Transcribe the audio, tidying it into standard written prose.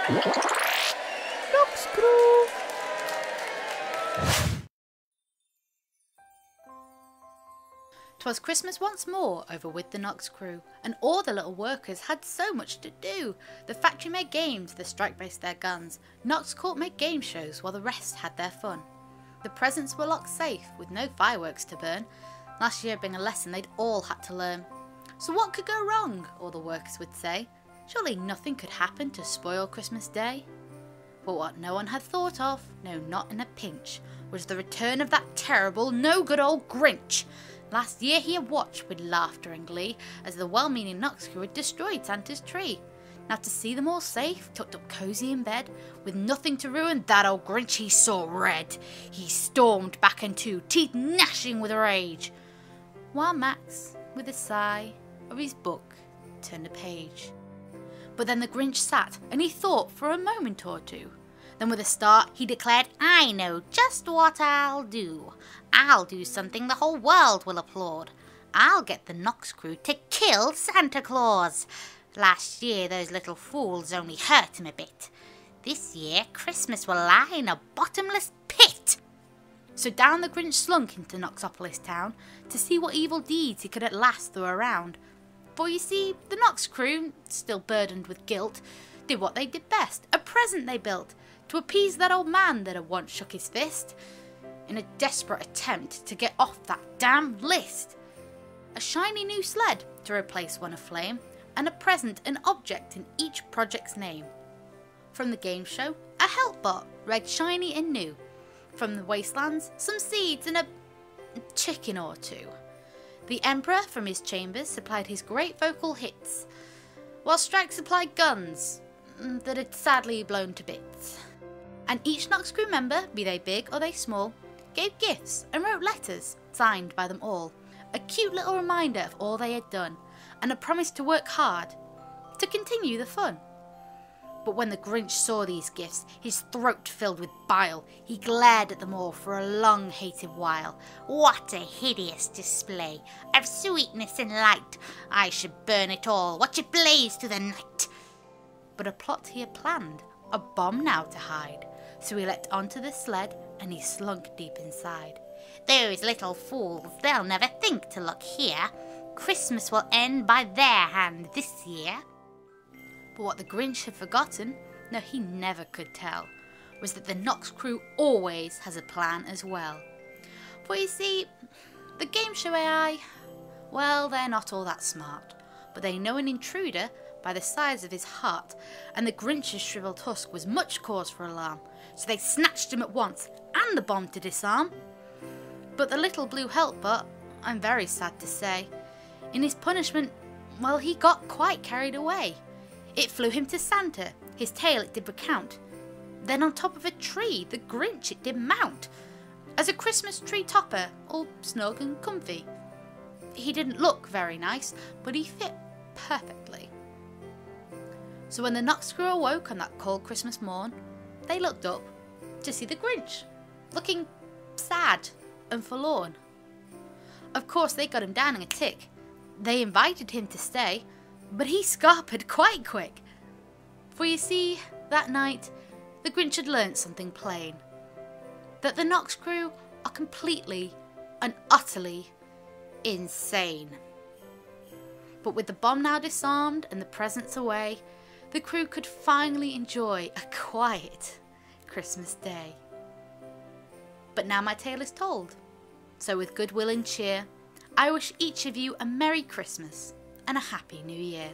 Noxcrew! 'Twas Christmas once more over with the Noxcrew, and all the little workers had so much to do. The factory made games, the strike based their guns, Noxcorp made game shows while the rest had their fun. The presents were locked safe with no fireworks to burn, last year being a lesson they'd all had to learn. So what could go wrong, all the workers would say. Surely nothing could happen to spoil Christmas Day. But what no one had thought of, no not in a pinch, was the return of that terrible, no good old Grinch. Last year he had watched with laughter and glee as the well-meaning Noxcrew had destroyed Santa's tree. Now to see them all safe, tucked up cosy in bed, with nothing to ruin, that old Grinch he saw red. He stormed back into, teeth gnashing with rage, while Max, with a sigh of his book, turned a page. But then the Grinch sat and he thought for a moment or two. Then with a start he declared, "I know just what I'll do. I'll do something the whole world will applaud. I'll get the Noxcrew to kill Santa Claus. Last year those little fools only hurt him a bit. This year Christmas will lie in a bottomless pit." So down the Grinch slunk into Noxopolis town to see what evil deeds he could at last throw around. For you see, the Noxcrew, still burdened with guilt, did what they did best, a present they built, to appease that old man that had once shook his fist, in a desperate attempt to get off that damned list. A shiny new sled to replace one aflame, and a present, an object in each project's name. From the game show, a help bot, red, shiny and new. From the wastelands, some seeds and a chicken or two. The Emperor from his chambers supplied his great vocal hits, while Strike supplied guns that had sadly blown to bits. And each Noxcrew member, be they big or they small, gave gifts and wrote letters, signed by them all. A cute little reminder of all they had done, and a promise to work hard, to continue the fun. But when the Grinch saw these gifts, his throat filled with bile, he glared at them all for a long hated while. "What a hideous display of sweetness and light! I should burn it all, watch it blaze through the night." But a plot he had planned, a bomb now to hide, so he leapt onto the sled and he slunk deep inside. "Those little fools, they'll never think to look here. Christmas will end by their hand this year." But what the Grinch had forgotten, no he never could tell, was that the Noxcrew always has a plan as well. For you see, the game show AI, well, they're not all that smart, but they know an intruder by the size of his heart, and the Grinch's shriveled husk was much cause for alarm, so they snatched him at once, and the bomb to disarm. But the little blue helpbot, I'm very sad to say, in his punishment, well, he got quite carried away. It flew him to Santa, his tail it did recount. Then on top of a tree, the Grinch it did mount, as a Christmas tree topper, all snug and comfy. He didn't look very nice, but he fit perfectly. So when the Noxcrew awoke on that cold Christmas morn, they looked up to see the Grinch, looking sad and forlorn. Of course they got him down in a tick. They invited him to stay, but he scarpered quite quick. For you see, that night, the Grinch had learnt something plain. That the Noxcrew are completely and utterly insane. But with the bomb now disarmed and the presents away, the crew could finally enjoy a quiet Christmas Day. But now my tale is told, so with goodwill and cheer, I wish each of you a Merry Christmas and a Happy New Year.